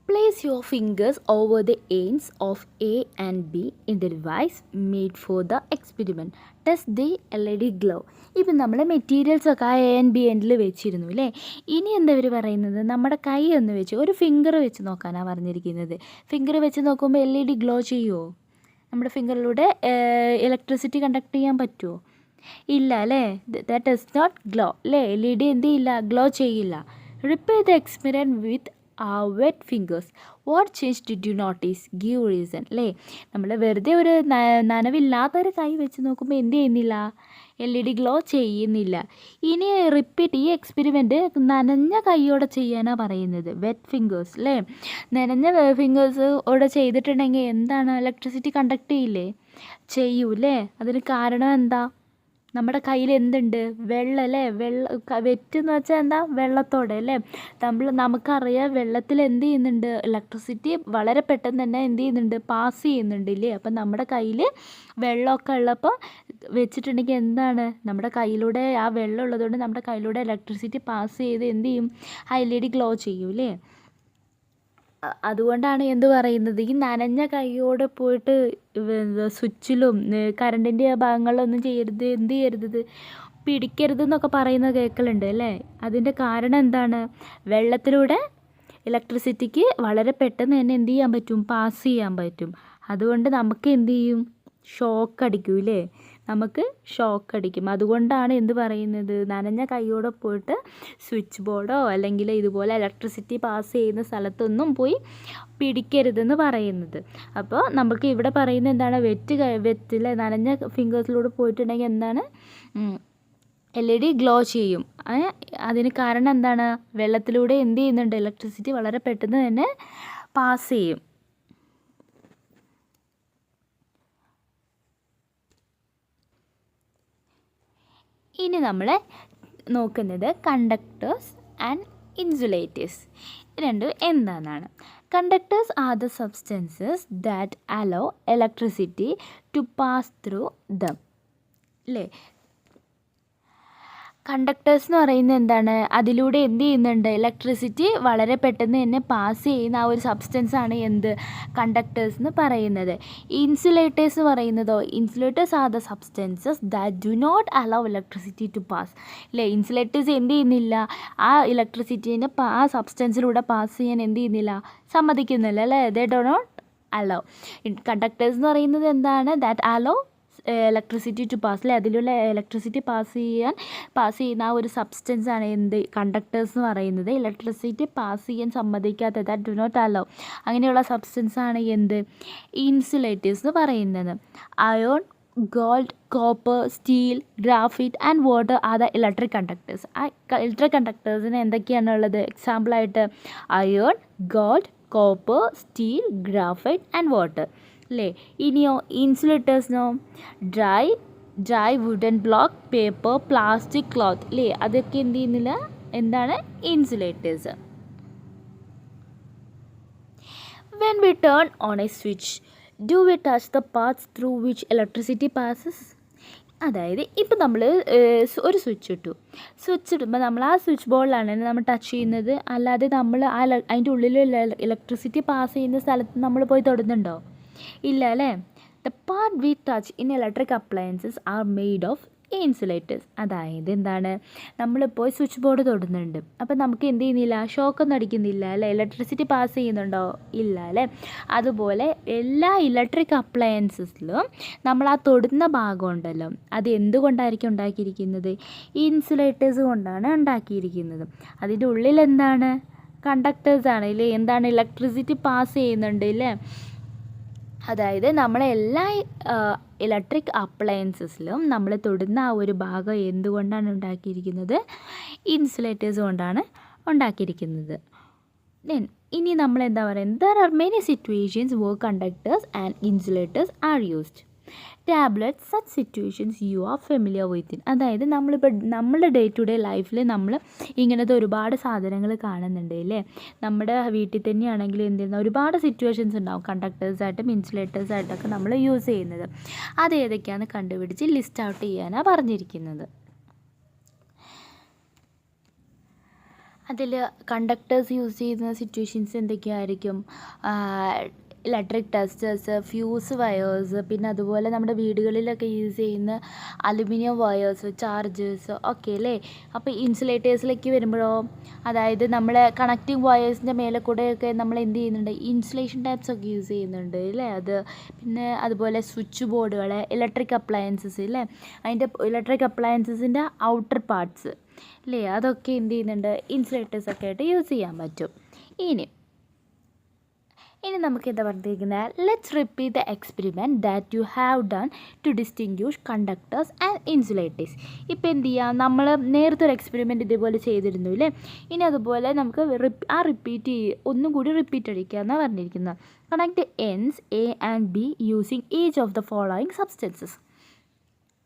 place your fingers over the ends of A and B in the device made for the experiment. Test the LED glow. ഇപ്പം നമ്മൾ മെറ്റീരിയൽസൊക്കെ ആ A and B എൻഡിൽ വെച്ചിരുന്നു അല്ലേ. ഇനി എന്താ ഇവർ പറയുന്നത്, നമ്മുടെ കൈ ഒന്ന് വെച്ച് ഒരു ഫിംഗർ വെച്ച് നോക്കാനാണ് പറഞ്ഞിരിക്കുന്നത്. ഫിംഗർ വെച്ച് നോക്കുമ്പോൾ LED ഗ്ലോ ചെയ്യുമോ, നമ്മുടെ ഫിംഗറിലൂടെ ഇലക്ട്രിസിറ്റി കണ്ടക്ട് ചെയ്യാൻ പറ്റുമോ ഇല്ല അല്ലേ. ദാറ്റ് ഡസ് നോട്ട് ഗ്ലോ അല്ലേ. LED എന്ത് ചെയ്യില്ല, ഗ്ലോ ചെയ്യില്ല. Repeat the experiment with wet fingers. What change did you notice, give reason അല്ലേ. നമ്മൾ വെറുതെ ഒരു നനവില്ലാത്തൊരു കൈ വെച്ച് നോക്കുമ്പോൾ എന്ത് ചെയ്യുന്നില്ല, LED ഗ്ലോ ചെയ്യുന്നില്ല. ഇനി റിപ്പീറ്റ് ഈ എക്സ്പെരിമെൻറ്റ് നനഞ്ഞ കൈയോടെ ചെയ്യാനാണ് പറയുന്നത്, വെറ്റ് ഫിംഗേഴ്സ് അല്ലേ. നനഞ്ഞ ഫിംഗേഴ്സോടെ ചെയ്തിട്ടുണ്ടെങ്കിൽ എന്താണ്, ഇലക്ട്രിസിറ്റി കണ്ടക്ട് ചെയ്യൂലേ. അതിന് കാരണം എന്താ, നമ്മുടെ കയ്യിൽ എന്തുണ്ട്, വെള്ളം അല്ലേ. വെറ്റെന്ന് വെച്ചാൽ എന്താ, വെള്ളത്തോടെ അല്ലേ. നമുക്കറിയാം വെള്ളത്തിൽ എന്ത് ചെയ്യുന്നുണ്ട്, ഇലക്ട്രിസിറ്റി വളരെ പെട്ടെന്ന് തന്നെ എന്ത് ചെയ്യുന്നുണ്ട്, പാസ് ചെയ്യുന്നുണ്ട് ഇല്ലേ. അപ്പം നമ്മുടെ കയ്യിൽ വെള്ളമൊക്കെ ഉള്ളപ്പോൾ വെച്ചിട്ടുണ്ടെങ്കിൽ എന്താണ്, നമ്മുടെ കയ്യിലൂടെ ആ വെള്ളം ഉള്ളതുകൊണ്ട് നമ്മുടെ കയ്യിലൂടെ ഇലക്ട്രിസിറ്റി പാസ് ചെയ്ത് എന്ത് ചെയ്യും, ആ LED ഗ്ലോ ചെയ്യൂലേ. അതുകൊണ്ടാണ് എന്ത് പറയുന്നത്, ഈ നനഞ്ഞ കൈയോടെ പോയിട്ട് സ്വിച്ചിലും കറണ്ടിൻ്റെ ഭാഗങ്ങളിലൊന്നും ചെയ്യരുത്, എന്ത് ചെയ്യരുത്, പിടിക്കരുത് എന്നൊക്കെ പറയുന്നത് കേൾക്കലുണ്ട് അല്ലേ. അതിൻ്റെ കാരണം എന്താണ്, വെള്ളത്തിലൂടെ ഇലക്ട്രിസിറ്റിക്ക് വളരെ പെട്ടെന്ന് തന്നെ എന്ത് ചെയ്യാൻ പറ്റും, പാസ് ചെയ്യാൻ പറ്റും. അതുകൊണ്ട് നമുക്ക് എന്ത് ചെയ്യും, ഷോക്ക് അടിക്കൂലേ, നമുക്ക് ഷോക്ക് അടിക്കും. അതുകൊണ്ടാണ് എന്ത് പറയുന്നത്, നനഞ്ഞ കൈയോടെ പോയിട്ട് സ്വിച്ച് ബോർഡോ അല്ലെങ്കിൽ ഇതുപോലെ ഇലക്ട്രിസിറ്റി പാസ് ചെയ്യുന്ന സ്ഥലത്തൊന്നും പോയി പിടിക്കരുതെന്ന് പറയുന്നത്. അപ്പോൾ നമുക്ക് ഇവിടെ പറയുന്നത് എന്താണ്, വെറ്റിൽ നനഞ്ഞ ഫിംഗേഴ്സിലൂടെ പോയിട്ടുണ്ടെങ്കിൽ എന്താണ്, LED ഗ്ലോ ചെയ്യും. അതിന് കാരണം എന്താണ്, വെള്ളത്തിലൂടെ എന്ത് ചെയ്യുന്നുണ്ട്, ഇലക്ട്രിസിറ്റി വളരെ പെട്ടെന്ന് തന്നെ പാസ് ചെയ്യും. ഇനി നമ്മൾ നോക്കുന്നത് കണ്ടക്ടേഴ്സ് ആൻഡ് ഇൻസുലേറ്റേഴ്സ് രണ്ടും എന്താണെന്നാണ്. Conductors are the substances that allow electricity to pass through them, അല്ലേ. കണ്ടക്ടേഴ്സ് എന്ന് പറയുന്നത് എന്താണ്, അതിലൂടെ എന്ത് ചെയ്യുന്നുണ്ട്, ഇലക്ട്രിസിറ്റി വളരെ പെട്ടെന്ന് തന്നെ പാസ് ചെയ്യുന്ന ആ ഒരു സബ്സ്റ്റൻസ് ആണ് എന്ത്, കണ്ടക്ടേഴ്സ് എന്ന് പറയുന്നത്. ഇൻസുലേറ്റേഴ്സ് എന്ന് പറയുന്നതോ, insulators are the substances that do not allow electricity to pass, അല്ലേ. ഇൻസുലേറ്റേഴ്സ് എന്ത് ചെയ്യുന്നില്ല, ആ ഇലക്ട്രിസിറ്റീനെ ആ സബ്സ്റ്റൻസിലൂടെ പാസ് ചെയ്യാൻ എന്ത് ചെയ്യുന്നില്ല, സമ്മതിക്കുന്നില്ല, അല്ലേ. They do not allow. Conductors എന്ന് പറയുന്നത് എന്താണ്, that allow electricity to pass, അല്ലേ. അതിലുള്ള ഇലക്ട്രിസിറ്റി പാസ് ചെയ്യുന്ന ആ ഒരു സബ്സ്റ്റൻസ് ആണ് എന്ത്, കണ്ടക്ടേഴ്സ് എന്ന് പറയുന്നത്. ഇലക്ട്രിസിറ്റി പാസ് ചെയ്യാൻ സമ്മതിക്കാത്ത, ദാറ്റ് ഡു നോട്ട് അലോ, അങ്ങനെയുള്ള സബ്സ്റ്റൻസ് ആണ് എന്ത്, ഇൻസുലേറ്റേഴ്സ് എന്ന് പറയുന്നത്. Iron, gold, copper, steel, graphite and water are the electric conductors. ആ ഇലക്ട്രിക് കണ്ടക്ടേഴ്സിന് എന്തൊക്കെയാണുള്ളത്, എക്സാമ്പിളായിട്ട് iron, gold, copper, steel, graphite and water, അല്ലേ. ഇനിയോ ഇൻസുലേറ്റേഴ്സിനോ, dry wooden block, paper, plastic, cloth, അല്ലേ. അതൊക്കെ എന്ത് ചെയ്യുന്നില്ല, എന്താണ്, insulators. When we turn on a switch, do we touch the parts through which electricity passes? അതായത് ഇപ്പം നമ്മൾ ഒരു സ്വിച്ച് ഇടുമ്പോൾ നമ്മൾ ആ സ്വിച്ച് ബോർഡിലാണ് നമ്മൾ ടച്ച് ചെയ്യുന്നത്, അല്ലാതെ നമ്മൾ അതിൻ്റെ ഉള്ളിൽ ഇലക്ട്രിസിറ്റി പാസ് ചെയ്യുന്ന സ്ഥലത്ത് നമ്മൾ പോയി തൊടുന്നുണ്ടോ, ഇല്ല, അല്ലേ. The part we touch in electric appliances are made of insulators. അതായത് എന്താണ്, നമ്മളിപ്പോൾ സ്വിച്ച് ബോർഡ് തൊടുന്നുണ്ട്, അപ്പം നമുക്ക് എന്ത് ചെയ്യുന്നില്ല, ഷോക്കൊന്നും അടിക്കുന്നില്ല, അല്ലേ. ഇലക്ട്രിസിറ്റി പാസ് ചെയ്യുന്നുണ്ടോ, ഇല്ല, അല്ലേ. അതുപോലെ എല്ലാ ഇലക്ട്രിക് അപ്ലയൻസസിലും നമ്മൾ ആ തൊടുന്ന ഭാഗം ഉണ്ടല്ലോ, അത് എന്തുകൊണ്ടായിരിക്കും ഉണ്ടാക്കിയിരിക്കുന്നത്, ഇൻസുലേറ്റേഴ്സ് കൊണ്ടാണ് ഉണ്ടാക്കിയിരിക്കുന്നത്. അതിൻ്റെ ഉള്ളിൽ എന്താണ്, കണ്ടക്ടേഴ്സാണ്, ഇല്ലേ. എന്താണ്, ഇലക്ട്രിസിറ്റി പാസ് ചെയ്യുന്നുണ്ട്, ഇല്ലേ. അതായത് നമ്മളെല്ലാ ഇലക്ട്രിക് അപ്ലയൻസസിലും നമ്മൾ തൊടുന്ന ആ ഒരു ഭാഗം എന്തുകൊണ്ടാണ് ഉണ്ടാക്കിയിരിക്കുന്നത്, ഇൻസുലേറ്റേഴ്സ് കൊണ്ടാണ് ഉണ്ടാക്കിയിരിക്കുന്നത്. ദെൻ ഇനി നമ്മൾ എന്താ പറയുന്നത്, there are many situations where conductors and insulators are used. Tablets such situations you are familiar with. അതായത് നമ്മളിപ്പോൾ നമ്മുടെ ഡേ ടു ഡേ ലൈഫിൽ നമ്മൾ ഇങ്ങനത്തെ ഒരുപാട് സാധനങ്ങൾ കാണുന്നുണ്ട്, അല്ലേ. നമ്മുടെ വീട്ടിൽ തന്നെയാണെങ്കിൽ എന്ത് ചെയ്യുന്ന ഒരുപാട് സിറ്റുവേഷൻസ് ഉണ്ടാവും, കണ്ടക്ടേഴ്സായിട്ടും ഇൻസുലേറ്റേഴ്സായിട്ടൊക്കെ നമ്മൾ യൂസ് ചെയ്യുന്നത്. അത് ഏതൊക്കെയാണെന്ന് കണ്ടുപിടിച്ച് ലിസ്റ്റ് ഔട്ട് ചെയ്യാനാണ് പറഞ്ഞിരിക്കുന്നത്. അതിൽ കണ്ടക്ടേഴ്സ് യൂസ് ചെയ്യുന്ന സിറ്റുവേഷൻസ് എന്തൊക്കെയായിരിക്കും, ഇലക്ട്രിക് ടെസ്റ്റേഴ്സ്, ഫ്യൂസ് വയേഴ്സ്, പിന്നെ അതുപോലെ നമ്മുടെ വീടുകളിലൊക്കെ യൂസ് ചെയ്യുന്ന അലുമിനിയം വയേഴ്സ്, ചാർജേഴ്സ് ഒക്കെ, അല്ലേ. അപ്പോൾ ഇൻസുലേറ്റേഴ്സിലേക്ക് വരുമ്പോഴോ, അതായത് നമ്മൾ കണക്റ്റിംഗ് വയേഴ്സിൻ്റെ മേലെ കൂടെയൊക്കെ നമ്മൾ എന്ത് ചെയ്യുന്നുണ്ട്, ഇൻസുലേഷൻ ടൈപ്സ് ഒക്കെ യൂസ് ചെയ്യുന്നുണ്ട്, അല്ലേ. അത് പിന്നെ അതുപോലെ സ്വിച്ച് ബോർഡുകൾ, ഇലക്ട്രിക് അപ്ലയൻസസ്, അല്ലേ. അതിൻ്റെ ഇലക്ട്രിക് അപ്ലയൻസസിൻ്റെ ഔട്ടർ പാർട്സ്, അല്ലേ, അതൊക്കെ എന്ത് ചെയ്യുന്നുണ്ട്, ഇൻസുലേറ്റേഴ്സൊക്കെ ആയിട്ട് യൂസ് ചെയ്യാൻ പറ്റും. ഇനി നമുക്ക് എന്താ പറഞ്ഞിരിക്കുന്നത്, let's repeat the experiment that you have done to distinguish conductors and insulators. ഇപ്പോൾ എന്ത് ചെയ്യാം, നമ്മൾ നേരത്തെ ഒരു എക്സ്പെരിമെൻറ്റ് ഇതേപോലെ ചെയ്തിരുന്നു, അല്ലേ. ഇനി അതുപോലെ നമുക്ക് ഒന്നും കൂടി റിപ്പീറ്റ് അടിക്കുക എന്നാണ് പറഞ്ഞിരിക്കുന്നത്. Connect ends A and B using each of the following substances.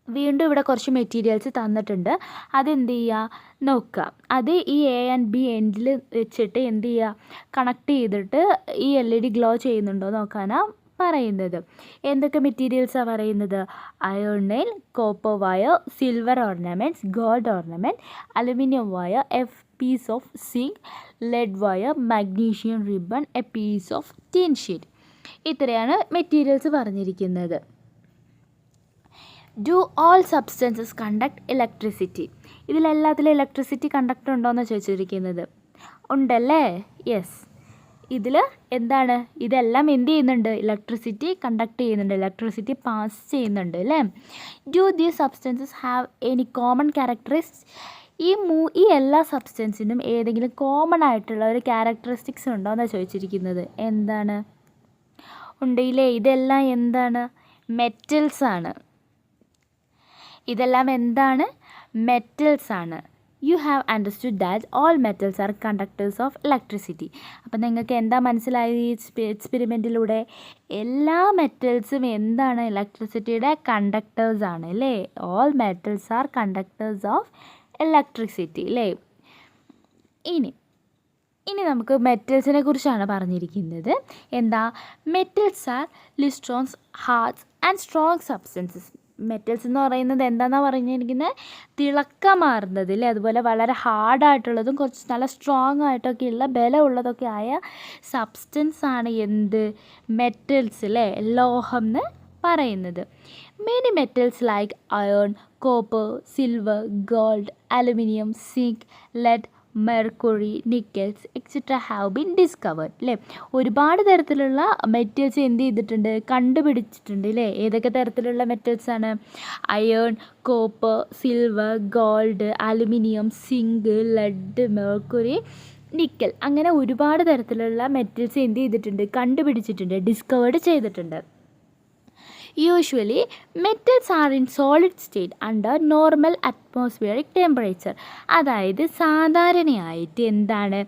വീണ്ടും ഇവിടെ കുറച്ച് മെറ്റീരിയൽസ് തന്നിട്ടുണ്ട്, അതെന്ത് ചെയ്യുക, നോക്കുക. അത് ഈ എ ആൻഡ് ബി എൻഡിൽ വെച്ചിട്ട് എന്ത് ചെയ്യുക, കണക്ട് ചെയ്തിട്ട് ഈ LED ഗ്ലോ ചെയ്യുന്നുണ്ടോ നോക്കാനാണ് പറയുന്നത്. എന്തൊക്കെ മെറ്റീരിയൽസാണ് പറയുന്നത്, iron, copper wire, silver ornaments, gold ornament, aluminium wire, a piece of zinc, lead wire, magnesium ribbon, a piece of tin sheet. ഇത്രയാണ് മെറ്റീരിയൽസ് പറഞ്ഞിരിക്കുന്നത്. Do all substances conduct electricity. ഇതിലെല്ലാത്തിലും ഇലക്ട്രിസിറ്റി കണ്ടക്ടർ ഉണ്ടോയെന്ന് ചോദിച്ചിരിക്കുന്നത്, ഉണ്ടല്ലേ. യെസ്. ഇതിൽ എന്താണ്, ഇതെല്ലാം എന്ത് ചെയ്യുന്നുണ്ട്, ഇലക്ട്രിസിറ്റി കണ്ടക്ട് ചെയ്യുന്നുണ്ട്, ഇലക്ട്രിസിറ്റി പാസ് ചെയ്യുന്നുണ്ട് അല്ലേ. Do these substances have any common characteristics? ഈ എല്ലാ സബ്സ്റ്റൻസിനും ഏതെങ്കിലും കോമൺ ആയിട്ടുള്ള ഒരു ക്യാരക്ടറിസ്റ്റിക്സ് ഉണ്ടോ എന്നാണ് ചോദിച്ചിരിക്കുന്നത്. എന്താണ്, ഉണ്ടല്ലേ. ഇതെല്ലാം എന്താണ്, മെറ്റൽസ് ആണ്. ഇതെല്ലാം എന്താണ്, മെറ്റൽസ് ആണ്. You have understood that all metals are conductors of electricity. അപ്പം നിങ്ങൾക്ക് എന്താ മനസ്സിലായി ഈ എക്സ്പെരിമെൻറ്റിലൂടെ? എല്ലാ മെറ്റൽസും എന്താണ്, ഇലക്ട്രിസിറ്റിയുടെ കണ്ടക്ടേഴ്സ് ആണ് അല്ലേ. All metals are conductors of electricity അല്ലേ. ഇനി നമുക്ക് മെറ്റൽസിനെ കുറിച്ചാണ് പറഞ്ഞിരിക്കുന്നത്. എന്താ, metals are lustrous, hard and strong substances. Metals എന്ന് പറയുന്നത് എന്താണെന്നാണ് പറഞ്ഞിരിക്കുന്നത്, തിളക്കമാർന്നത് അല്ലേ, അതുപോലെ വളരെ ഹാർഡായിട്ടുള്ളതും കുറച്ച് നല്ല സ്ട്രോങ് ആയിട്ടൊക്കെയുള്ള ബലമുള്ളതൊക്കെ ആയ സബ്സ്റ്റൻസ് ആണ് എന്ത്, മെറ്റൽസ് അല്ലേ, ലോഹം എന്ന് പറയുന്നത്. Many metals like iron, copper, silver, gold, aluminium, zinc, lead, mercury, nickels etcetera have been discovered അല്ലേ. ഒരുപാട് തരത്തിലുള്ള മെറ്റൽസ് എന്ത് ചെയ്തിട്ടുണ്ട്, കണ്ടുപിടിച്ചിട്ടുണ്ട് അല്ലേ. ഏതൊക്കെ തരത്തിലുള്ള മെറ്റൽസാണ്? Iron, copper, silver, gold, aluminium, zinc, lead, mercury, nickel, അങ്ങനെ ഒരുപാട് തരത്തിലുള്ള മെറ്റൽസ് എന്ത് ചെയ്തിട്ടുണ്ട്, കണ്ടുപിടിച്ചിട്ടുണ്ട്, ഡിസ്കവേർഡ് ചെയ്തിട്ടുണ്ട്. Usually metals are in solid state under normal atmospheric temperature. അതായത് സാധാരണയായിട്ട് എന്താണ്,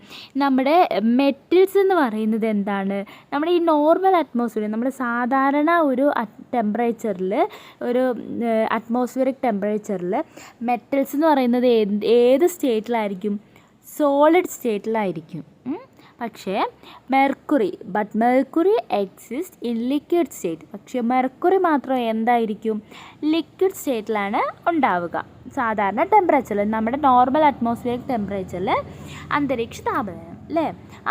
നമ്മുടെ മെറ്റൽസ് എന്ന് പറയുന്നത് എന്താണ്, നമ്മുടെ ഈ നോർമൽ അറ്റ്മോസ്ഫിയർ, നമ്മുടെ സാധാരണ ഒരു ടെമ്പറേച്ചറിൽ, ഒരു അറ്റ്മോസ്ഫിയറിക് ടെമ്പറേച്ചറിൽ മെറ്റൽസ് എന്ന് പറയുന്നത് ഏത് സ്റ്റേറ്റിലായിരിക്കും, സോളിഡ് സ്റ്റേറ്റിലായിരിക്കും. പക്ഷേ mercury exist in liquid state. പക്ഷേ മെർക്കുറി മാത്രം എന്തായിരിക്കും, ലിക്വിഡ് സ്റ്റേറ്റിലാണ് ഉണ്ടാവുക. സാധാരണ ടെമ്പറേച്ചറിൽ, നമ്മുടെ നോർമൽ അറ്റ്മോസ്ഫിയറിക് ടെമ്പറേച്ചറിൽ, അന്തരീക്ഷ താപനില അല്ലേ,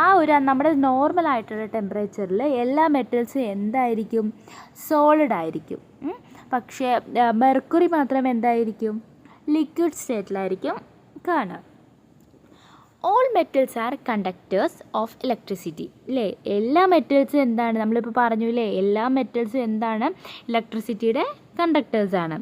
ആ ഒരു നമ്മുടെ നോർമൽ ആയിട്ടുള്ള ടെമ്പറേച്ചറിൽ എല്ലാ മെറ്റൽസും എന്തായിരിക്കും, സോളിഡ് ആയിരിക്കും. പക്ഷേ മെർക്കുറി മാത്രം എന്തായിരിക്കും, ലിക്വിഡ് സ്റ്റേറ്റിലായിരിക്കും കാണുക. All metals are conductors of electricity അല്ലേ. എല്ലാ മെറ്റൽസും എന്താണ്, നമ്മളിപ്പോൾ പറഞ്ഞു അല്ലേ, എല്ലാ മെറ്റൽസും എന്താണ്, ഇലക്ട്രിസിറ്റിയുടെ കണ്ടക്ടേഴ്സാണ്.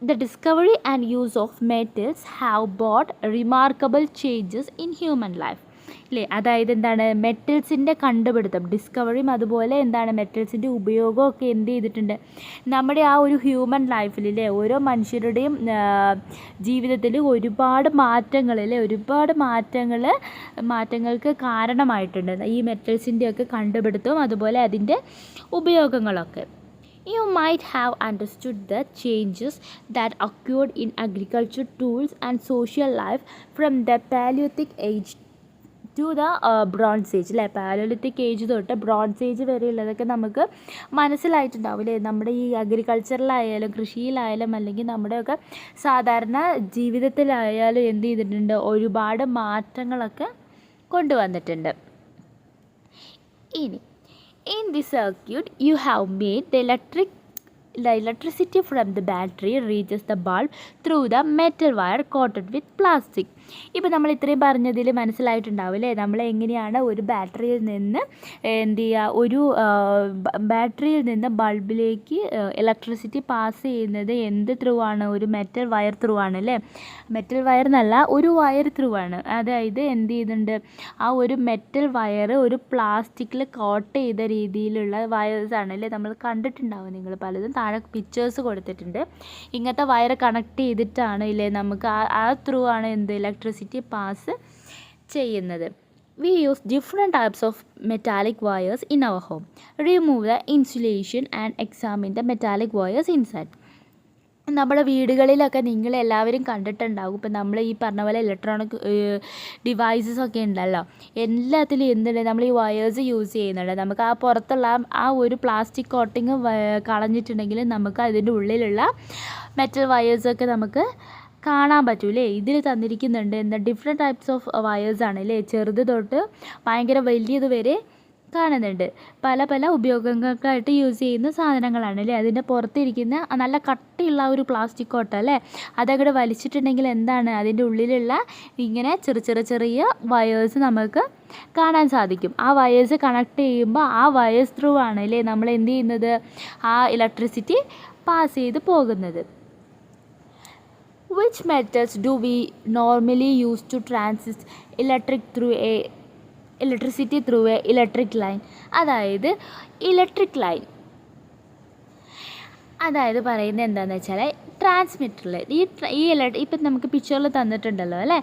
The discovery and use of metals have brought remarkable changes in human life അല്ലേ. അതായത് എന്താണ്, മെറ്റൽസിൻ്റെ കണ്ടുപിടുത്തം, ഡിസ്കവറിയും അതുപോലെ എന്താണ് മെറ്റൽസിൻ്റെ ഉപയോഗമൊക്കെ എന്ത് ചെയ്തിട്ടുണ്ട്, നമ്മുടെ ആ ഒരു ഹ്യൂമൻ ലൈഫിൽ അല്ലേ, ഓരോ മനുഷ്യരുടെയും ജീവിതത്തിൽ ഒരുപാട് മാറ്റങ്ങൾക്ക് കാരണമായിട്ടുണ്ട് ഈ മെറ്റൽസിൻ്റെയൊക്കെ കണ്ടുപിടുത്തവും അതുപോലെ അതിൻ്റെ ഉപയോഗങ്ങളൊക്കെ. You might have understood the changes that occurred in agriculture, tools and social life from the Paleolithic age to the Bronze Age അല്ലേ. പാലിയോലിത്തിക് ഏജ് തൊട്ട് ബ്രോൺസ് ഏജ് വരെയുള്ളതൊക്കെ നമുക്ക് മനസ്സിലായിട്ടുണ്ടാവില്ലേ. നമ്മുടെ ഈ അഗ്രികൾച്ചറിലായാലും കൃഷിയിലായാലും അല്ലെങ്കിൽ നമ്മുടെയൊക്കെ സാധാരണ ജീവിതത്തിലായാലും എന്ത് ചെയ്തിട്ടുണ്ട്, ഒരുപാട് മാറ്റങ്ങളൊക്കെ കൊണ്ടുവന്നിട്ടുണ്ട്. ഇനി in this circuit you have made the electricity from the battery reaches the bulb through the metal wire coated with plastic. ഇപ്പോൾ നമ്മൾ ഇത്രയും പറഞ്ഞതിൽ മനസ്സിലായിട്ടുണ്ടാവില്ലേ, നമ്മൾ എങ്ങനെയാണ് ഒരു ബാറ്ററിയിൽ നിന്ന് എന്ത് ചെയ്യുക, ഒരു ബാറ്ററിയിൽ നിന്ന് ബൾബിലേക്ക് ഇലക്ട്രിസിറ്റി പാസ് ചെയ്യുന്നത് എന്ത് ത്രൂ ആണ്, ഒരു മെറ്റൽ വയർ ത്രൂ ആണ് അല്ലേ. മെറ്റൽ വയർ എന്നല്ല, ഒരു വയർ ത്രൂ ആണ്. അതായത് എന്ത് ചെയ്യുന്നുണ്ട്, ആ ഒരു മെറ്റൽ വയർ ഒരു പ്ലാസ്റ്റിക്കിൽ കോട്ട് ചെയ്ത രീതിയിലുള്ള വയേഴ്സാണ് അല്ലേ. നമ്മൾ കണ്ടിട്ടുണ്ടാവും നിങ്ങൾ പലതും, താഴെ പിക്ചേഴ്സ് കൊടുത്തിട്ടുണ്ട്. ഇങ്ങനത്തെ വയർ കണക്ട് ചെയ്തിട്ടാണ് ഇല്ലേ നമുക്ക് ആ ത്രൂ ആണ് എന്ത് ഇലക്ട്രിസിറ്റി പാസ് ചെയ്യുന്നത്. We use different types of metallic wires in our home. Remove the insulation and examine the metallic wires inside. നമ്മുടെ വീടുകളിലൊക്കെ നിങ്ങളെല്ലാവരും കണ്ടിട്ടുണ്ടാകും. ഇപ്പം നമ്മൾ ഈ പറഞ്ഞ പോലെ ഇലക്ട്രോണിക് ഡിവൈസസ് ഒക്കെ ഉണ്ടല്ലോ, എല്ലാത്തിലും എന്തുണ്ട്, നമ്മൾ ഈ വയേഴ്സ് യൂസ് ചെയ്യുന്നുണ്ട്. നമുക്ക് ആ പുറത്തുള്ള ആ ഒരു പ്ലാസ്റ്റിക് കോട്ടിങ് കളഞ്ഞിട്ടുണ്ടെങ്കിൽ നമുക്ക് അതിൻ്റെ ഉള്ളിലുള്ള മെറ്റൽ വയേഴ്സൊക്കെ നമുക്ക് കാണാൻ പറ്റൂലേ. ഇതിൽ തന്നിരിക്കുന്നുണ്ട് എന്താ, ഡിഫറെൻറ്റ് ടൈപ്സ് ഓഫ് വയേഴ്സാണ് അല്ലേ, ചെറുത് തൊട്ട് ഭയങ്കര വലിയത് വരെ കാണുന്നുണ്ട്. പല പല ഉപയോഗങ്ങൾക്കായിട്ട് യൂസ് ചെയ്യുന്ന സാധനങ്ങളാണ് അല്ലേ. അതിൻ്റെ പുറത്തിരിക്കുന്ന നല്ല കട്ടിയുള്ള ഒരു പ്ലാസ്റ്റിക് കോട്ട അല്ലേ, അതങ്ങോട്ട് വലിച്ചിട്ടുണ്ടെങ്കിൽ എന്താണ് അതിൻ്റെ ഉള്ളിലുള്ള ഇങ്ങനെ ചെറിയ വയേഴ്സ് നമുക്ക് കാണാൻ സാധിക്കും. ആ വയേഴ്സ് കണക്ട് ചെയ്യുമ്പോൾ ആ വയേഴ്സ് ത്രൂ ആണ് അല്ലേ നമ്മൾ എന്ത് ചെയ്യുന്നത്, ആ ഇലക്ട്രിസിറ്റി പാസ് ചെയ്ത് പോകുന്നത്. Which methods do we normally use to transmit electricity through a electric line? അതായത് ഇലക്ട്രിക് ലൈൻ അതായത് പറയുന്നത് എന്താണെന്ന് വെച്ചാൽ ട്രാൻസ്മിറ്ററിൽ ഇപ്പം നമുക്ക് പിക്ചറിൽ തന്നിട്ടുണ്ടല്ലോ അല്ലേ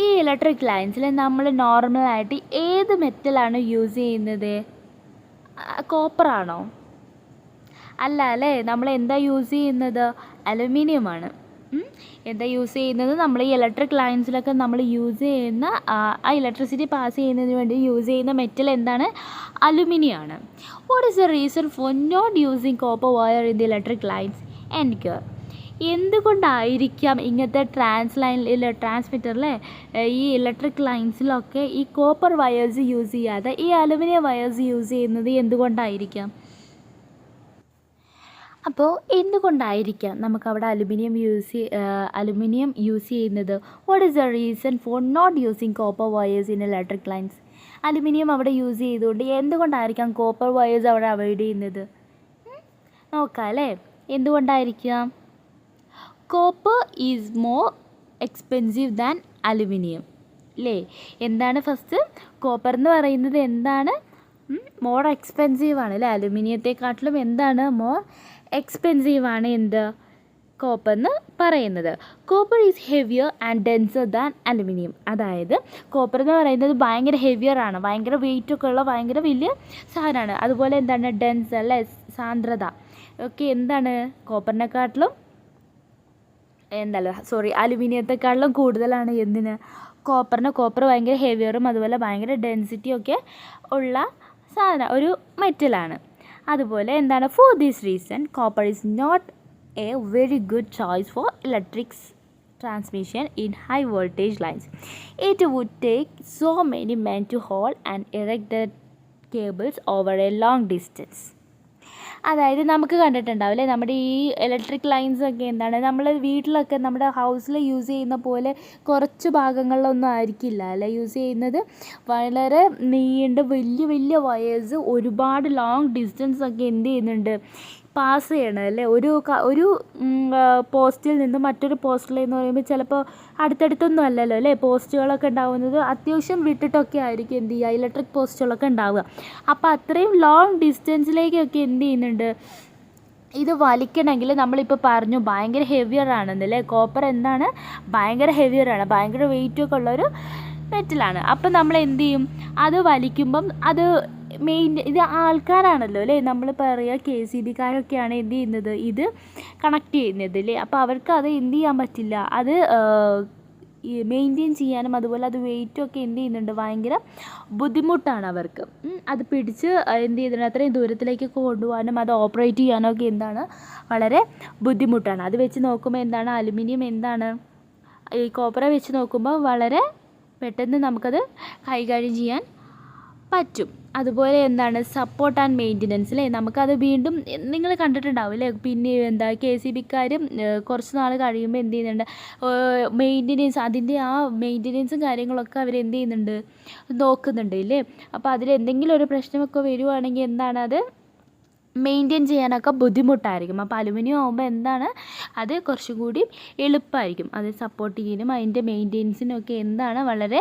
ഈ ഇലക്ട്രിക് ലൈൻസിൽ നമ്മൾ നോർമലായിട്ട് ഏത് മെറ്റലാണ് യൂസ് ചെയ്യുന്നത്? കോപ്പറാണോ? അല്ല അല്ലേ, നമ്മൾ എന്താ യൂസ് ചെയ്യുന്നത്? അലുമിനിയമാണ്. എന്താ യൂസ് ചെയ്യുന്നത്? നമ്മൾ ഈ ഇലക്ട്രിക് ലൈൻസിലൊക്കെ നമ്മൾ യൂസ് ചെയ്യുന്ന ആ ഇലക്ട്രിസിറ്റി പാസ് ചെയ്യുന്നതിന് വേണ്ടി യൂസ് ചെയ്യുന്ന മെറ്റൽ എന്താണ്? അലുമിനിയമാണ്. What is the reason for not using copper wire in the electric lines? എനിക്ക് എന്തുകൊണ്ടായിരിക്കാം ഇങ്ങനത്തെ ട്രാൻസ്മിറ്ററിലെ ഈ ഇലക്ട്രിക് ലൈൻസിലൊക്കെ ഈ കോപ്പർ വയേഴ്സ് യൂസ് ചെയ്യാതെ ഈ അലുമിനിയം വയേഴ്സ് യൂസ് ചെയ്യുന്നത് എന്തുകൊണ്ടായിരിക്കാം? അപ്പോൾ എന്തുകൊണ്ടായിരിക്കാം നമുക്കവിടെ അലുമിനിയം യൂസ് ചെയ്യുന്നത്? What is the reason for not using copper wires in electric lines? Aluminium അവിടെ യൂസ് ചെയ്തുകൊണ്ട് എന്തുകൊണ്ടായിരിക്കാം കോപ്പർ വയേഴ്സ് അവിടെ അവോയ്ഡ് ചെയ്യുന്നത്? നോക്കാം അല്ലേ, എന്തുകൊണ്ടായിരിക്കാം? Copper is more expensive than aluminium അല്ലേ. എന്താണ് ഫസ്റ്റ്? കോപ്പർ എന്ന് പറയുന്നത് എന്താണ്? മോർ എക്സ്പെൻസീവാണ് അല്ലേ. അലുമിനിയത്തെക്കാട്ടിലും എന്താണ്? മോർ എക്സ്പെൻസീവാണ് എന്ത്? കോപ്പർ എന്ന് പറയുന്നത്. Copper is heavier and denser than aluminium. അതായത് കോപ്പർ എന്ന് പറയുന്നത് ഭയങ്കര ഹെവിയറാണ്, ഭയങ്കര വെയിറ്റൊക്കെ ഉള്ള ഭയങ്കര വലിയ സാധനമാണ്. അതുപോലെ എന്താണ്? ഡെൻസ് അല്ലേ, സാന്ദ്രത ഒക്കെ എന്താണ്? കോപ്പറിനെക്കാട്ടിലും അലുമിനിയത്തെക്കാട്ടിലും കൂടുതലാണ് എന്തിന്? കോപ്പർ ഭയങ്കര ഹെവിയറും അതുപോലെ ഭയങ്കര ഡെൻസിറ്റിയും ഒക്കെ ഉള്ള ഒരു മെറ്റലാണ്. അതുപോലെ എന്താണ്? For this reason copper is not a very good choice for electric transmission in high voltage lines. It would take so many men to haul and erect the cables over a long distance. അതായത് നമുക്ക് കണ്ടിട്ടുണ്ടാവില്ലേ, നമ്മുടെ ഈ electric lines ഒക്കെ എന്താണ് നമ്മൾ വീട്ടിലൊക്കെ നമ്മുടെ ഹൗസിൽ യൂസ് ചെയ്യുന്ന പോലെ കുറച്ച് ഭാഗങ്ങളിലൊന്നും ആയിരിക്കില്ല അല്ലേ യൂസ് ചെയ്യുന്നത്. വളരെ നീണ്ട വലിയ വലിയ വയേഴ്സ് ഒരുപാട് ലോങ് ഡിസ്റ്റൻസ് ഒക്കെ എന്ത് ചെയ്യുന്നുണ്ട്, പാസ് ചെയ്യണം അല്ലേ. ഒരു പോസ്റ്റിൽ നിന്ന് മറ്റൊരു പോസ്റ്റിലെന്ന് പറയുമ്പോൾ ചിലപ്പോൾ അടുത്തടുത്തൊന്നും അല്ലല്ലോ അല്ലേ പോസ്റ്റുകളൊക്കെ ഉണ്ടാവുന്നത്, അത്യാവശ്യം വിട്ടിട്ടൊക്കെ ആയിരിക്കും എന്ത് ചെയ്യുക ഇലക്ട്രിക് പോസ്റ്റുകളൊക്കെ ഉണ്ടാവുക. അപ്പോൾ അത്രയും ലോങ് ഡിസ്റ്റൻസിലേക്കൊക്കെ എന്ത് ചെയ്യുന്നുണ്ട്, ഇത് വലിക്കണമെങ്കിൽ നമ്മളിപ്പോൾ പറഞ്ഞു ഭയങ്കര ഹെവിയറാണെന്നല്ലേ. കോപ്പർ എന്താണ്? ഭയങ്കര ഹെവിയറാണ്, ഭയങ്കര വെയിറ്റൊക്കെ ഉള്ളൊരു മെറ്റലാണ്. അപ്പം നമ്മൾ എന്ത് ചെയ്യും, അത് വലിക്കുമ്പം അത് ഇത് ആൾക്കാരാണല്ലോ അല്ലേ, നമ്മൾ പറയുക KCBക്കാരൊക്കെയാണ് എന്ത് ചെയ്യുന്നത്, ഇത് കണക്ട് ചെയ്യുന്നത് അല്ലേ. അപ്പോൾ അവർക്ക് അത് എന്ത് ചെയ്യാൻ പറ്റില്ല, അത് മെയിൻറ്റെയിൻ ചെയ്യാനും അതുപോലെ അത് വെയിറ്റൊക്കെ എന്ത് ചെയ്യുന്നുണ്ട്, ഭയങ്കര ബുദ്ധിമുട്ടാണ് അവർക്ക്. അത് പിടിച്ച് എന്ത് ചെയ്യുന്നുണ്ട് അത്രയും ദൂരത്തിലേക്കൊക്കെ കൊണ്ടുപോകാനും അത് ഓപ്പറേറ്റ് ചെയ്യാനും ഒക്കെ എന്താണ് വളരെ ബുദ്ധിമുട്ടാണ്. അത് വെച്ച് നോക്കുമ്പോൾ എന്താണ് അലുമിനിയം എന്താണ് ഈ കോപ്പറെ വെച്ച് നോക്കുമ്പോൾ വളരെ പെട്ടെന്ന് നമുക്കത് കൈകാര്യം ചെയ്യാൻ പറ്റും. അതുപോലെ എന്താണ് സപ്പോർട്ട് ആൻഡ് മെയിൻ്റനൻസ് അല്ലേ, നമുക്കത് വീണ്ടും നിങ്ങൾ കണ്ടിട്ടുണ്ടാവും അല്ലേ. പിന്നെ എന്താ KCBക്കാരും കുറച്ച് നാൾ കഴിയുമ്പോൾ എന്ത് ചെയ്യുന്നുണ്ട്, മെയിൻ്റനൻസ് അതിൻ്റെ ആ മെയിൻ്റനൻസും കാര്യങ്ങളൊക്കെ അവർ എന്ത് ചെയ്യുന്നുണ്ട്, നോക്കുന്നുണ്ട് ഇല്ലേ. അപ്പോൾ അതിലെന്തെങ്കിലും ഒരു പ്രശ്നമൊക്കെ വരുവാണെങ്കിൽ എന്താണ് അത് മെയിൻറ്റെയിൻ ചെയ്യാനൊക്കെ ബുദ്ധിമുട്ടായിരിക്കും. അപ്പോൾ അലുമിനിയം ആകുമ്പോൾ എന്താണ് അത് കുറച്ചും കൂടി എളുപ്പമായിരിക്കും, അത് സപ്പോർട്ട് ചെയ്യാനും അതിൻ്റെ മെയിൻറ്റെയിൻസിനൊക്കെ എന്താണ് വളരെ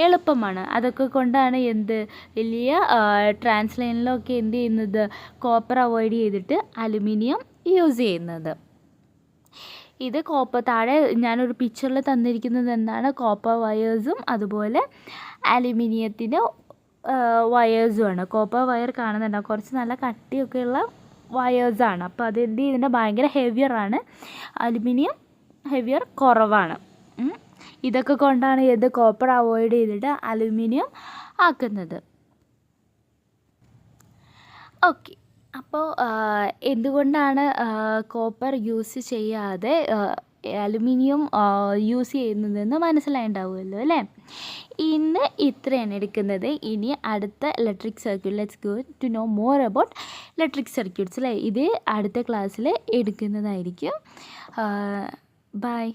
എളുപ്പമാണ്. അതൊക്കെ കൊണ്ടാണ് എന്ത് വലിയ ട്രാൻസ്ലൈനിലൊക്കെ എന്ത് ചെയ്യുന്നത് കോപ്പർ അവോയ്ഡ് ചെയ്തിട്ട് അലുമിനിയം യൂസ് ചെയ്യുന്നത്. ഇത് കോപ്പർ താഴെ ഞാനൊരു പിക്ചറിൽ തന്നിരിക്കുന്നത് എന്താണ് കോപ്പർ വയേഴ്സും അതുപോലെ അലുമിനിയത്തിൻ്റെ വയേഴ്സുമാണ്. കോപ്പർ വയർ കാണുന്നുണ്ടാവും, കുറച്ച് നല്ല കട്ടിയൊക്കെയുള്ള വയേഴ്സാണ്. അപ്പോൾ അത് എന്ത് ചെയ്യുന്നുണ്ട് ഭയങ്കര ഹെവിയറാണ്, അലുമിനിയം ഹെവിയർ കുറവാണ്. ഇതൊക്കെ കൊണ്ടാണ് ഏത് കോപ്പർ അവോയ്ഡ് ചെയ്തിട്ട് അലുമിനിയം ആക്കുന്നത്. ഓക്കെ, അപ്പോൾ എന്തുകൊണ്ടാണ് കോപ്പർ യൂസ് ചെയ്യാതെ അലുമിനിയം യൂസ് ചെയ്യുന്നതെന്ന് മനസ്സിലായിട്ടുണ്ടാവുമല്ലോ അല്ലേ. ഇന്ന് ഇത്രയാണ് എടുക്കുന്നത്. ഇനി അടുത്ത electric circuit, let's go to know more about electric circuits അല്ലേ. ഇത് അടുത്ത ക്ലാസ്സിൽ എടുക്കുന്നതായിരിക്കും. ബൈ.